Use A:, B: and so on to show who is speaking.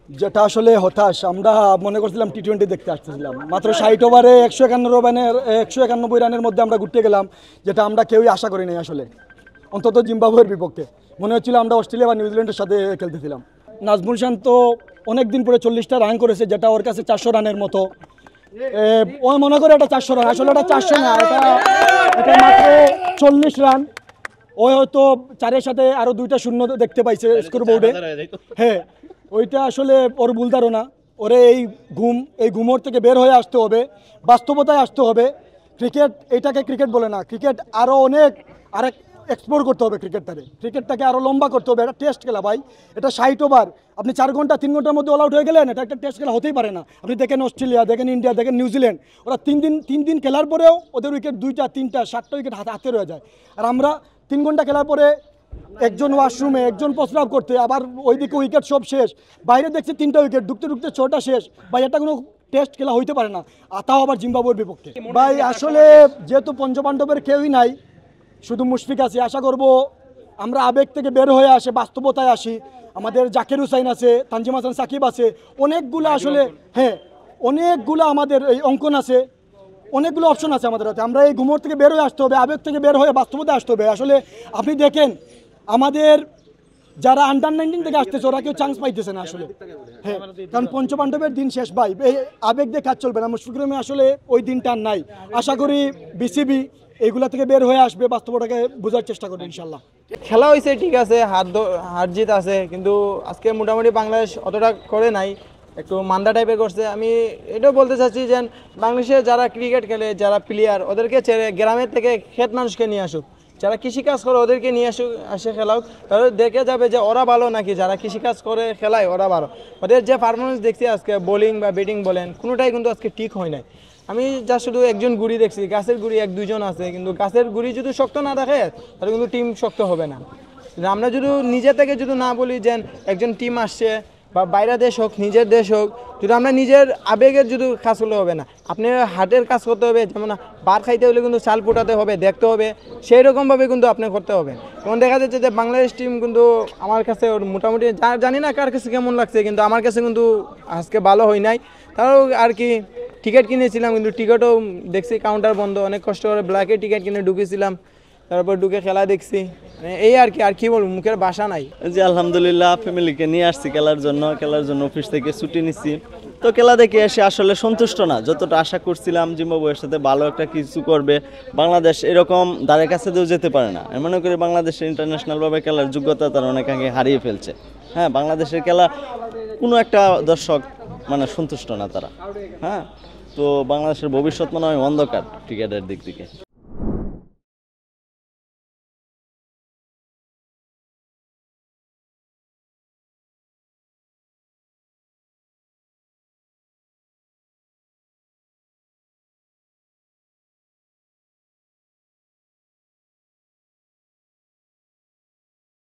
A: যেটা আসলে হতাশ, আমরা মনে করছিলাম টি-20 দেখতে আসতেছিলাম, মাত্র 60 ওভারে 191 রানের মধ্যে আমরা ঘুরতে গেলাম, যেটা আমরা কেউই আশা করি নাই আসলে, অন্তত জিম্বাবুয়ের বিপক্ষে। মনে হচ্ছিল আমরা অস্ট্রেলিয়া বা নিউজিল্যান্ডের সাথে খেলতেছিলাম। নাজমুল শান্ত অনেক দিন পরে 40টা রান করেছে, যেটা ওর কাছে 400 রানের মতো। ও মনে করে এটা 400 রান, আসলে এটা 400 না, এটা মাত্র 40 রান। ও হয়তো 4-এর সাথে আরও 2টা শূন্য দেখতে পাইছে স্কোর বোর্ডে। হ্যাঁ, ওইটা আসলে ওর ভুল ধারণা। ওরে এই ঘুমোর থেকে বের হয়ে আসতে হবে, বাস্তবতায় আসতে হবে। এটাকে ক্রিকেট বলে না, ক্রিকেট আরও আরেক এক্সপ্লোর করতে হবে। ক্রিকেটটাকে আরও লম্বা করতে হবে। এটা টেস্ট খেলা ভাই, এটা 60 ওভার, আপনি 4 ঘন্টা 3 ঘন্টার মধ্যে অল আউট হয়ে গেলেন, এটা একটা টেস্ট খেলা হতেই পারে না। আপনি দেখেন অস্ট্রেলিয়া, দেখেন ইন্ডিয়া, দেখেন নিউজিল্যান্ড, ওরা 3 দিন খেলার পরেও ওদের উইকেট 2টা 3টা 7টা উইকেট হাতে রয়ে যায়। আর আমরা 3 ঘন্টা খেলার পরে একজন ওয়াশরুমে, একজন প্রস্রাব করতে, আবার ওইদিকে উইকেট সব শেষ, বাইরে দেখছে 3টা উইকেট, ঢুকতে 6টা শেষ। ভাই এটা কোনো টেস্ট খেলা হইতে পারে না, তাও আবার জিম্বাবুয়ের বিপক্ষে। ভাই আসলে যেহেতু পঞ্চপাণ্ডবের কেউই নাই, শুধু মুশফিক আছে, আশা করব আমরা আবেগ থেকে বের হয়ে আসে বাস্তবতায় আসি। আমাদের জাকির হুসাইন আছে, তানজিম হাসান সাকিব আছে, অনেকগুলো আসলে, হ্যাঁ অনেকগুলো আমাদের এই অঙ্কন আছে, অনেকগুলো অপশন আছে আমাদের হাতে। আমরা এই ঘুমোর থেকে বের হয়ে আসতে হবে, আবেগ থেকে বের হয়ে বাস্তবতায় আসতে হবে। আসলে আপনি দেখেন আমাদের যারা আন্ডার-19 থেকে আসতেছে, ওরা কেউ চান্স পাইতেছে না আসলে। হ্যাঁ, কারণ পঞ্চপাণ্ডবের দিন শেষ ভাই, এই আবেগ দিয়ে কাজ চলবে না। মুশফিকুর রহিম আসলে ওই দিনটা আর নাই। আশা করি বিসিবি এইগুলা থেকে বের হয়ে আসবে, বাস্তবতাকে বোঝার চেষ্টা করবে ইনশাল্লাহ।
B: খেলা হয়েছে ঠিক আছে, হার জিত আছে, কিন্তু আজকে মোটামুটি বাংলাদেশ অতটা করে নাই, একটু মান্দা টাইপের করছে। আমি এটাও বলতে চাচ্ছি যে বাংলাদেশে যারা ক্রিকেট খেলে, যারা প্লেয়ার, ওদেরকে ছেড়ে গ্রামের থেকে ক্ষেত মানুষকে নিয়ে আসুক, যারা কৃষিকাজ করে ওদেরকে নিয়ে আসে খেলাও, তাহলে দেখে যাবে যে ওরা ভালো নাকি যারা কৃষিকাজ করে খেলায় ওরা ভালো। ওদের যে পারফরমেন্স দেখছি আজকে, বোলিং বা ব্যাটিং বলেন, কোনোটাই কিন্তু আজকে ঠিক হয় নাই। আমি যা শুধু একজন গুড়ি দেখছি, গাছের গুড়ি 1-2 জন আছে, কিন্তু গাছের গুড়ি যদি শক্ত না থাকে তাহলে কিন্তু টিম শক্ত হবে না। আমরা যদি নিজে থেকে যদি না বলি যে একজন টিম আসছে, বা বাইরের দেশ হোক নিজের দেশ হোক, যদি আমরা নিজের আবেগের যদি কাজ করলে হবে না, আপনি হার্টের কাজ করতে হবে। যেমন বার খাইতে হলে কিন্তু চাল ফুটাতে হবে, দেখতে হবে, সেই রকমভাবে কিন্তু আপনি করতে হবে। যেমন দেখা যাচ্ছে যে বাংলাদেশ টিম কিন্তু আমার কাছে মোটামুটি, জানি না কার কাছে কেমন লাগছে, কিন্তু আমার কাছে কিন্তু আজকে ভালো হয় নাই। তাও আর কি, টিকিট কিনেছিলাম কিন্তু টিকিটও দেখছি কাউন্টার বন্ধ, অনেক কষ্ট করে ব্ল্যাকে টিকিট কিনে ঢুকেছিলাম, তারপর ঢুকে খেলা দেখছি। এই আর কি বলবো, মুখের ভাষা নাই।
C: জি আলহামদুলিল্লাহ, ফ্যামিলিকে নিয়ে আসছি খেলার জন্য অফিস থেকে ছুটি নিচ্ছি। তো খেলা দেখে এসে আসলে সন্তুষ্ট না, যতটা আশা করছিলাম জিম্বাবুয়ের সাথে ভালো একটা কিছু করবে বাংলাদেশ, এরকম ধারে কাছে দিয়েও যেতে পারে না। আমি মনে করি বাংলাদেশের ইন্টারন্যাশনালভাবে খেলার যোগ্যতা তারা অনেক আগে হারিয়ে ফেলছে। হ্যাঁ, বাংলাদেশের খেলা কোনো একটা দর্শক মানে সন্তুষ্ট না তারা। হ্যাঁ, তো বাংলাদেশের ভবিষ্যৎ মনে হয় অন্ধকার ক্রিকেটের দিক থেকে।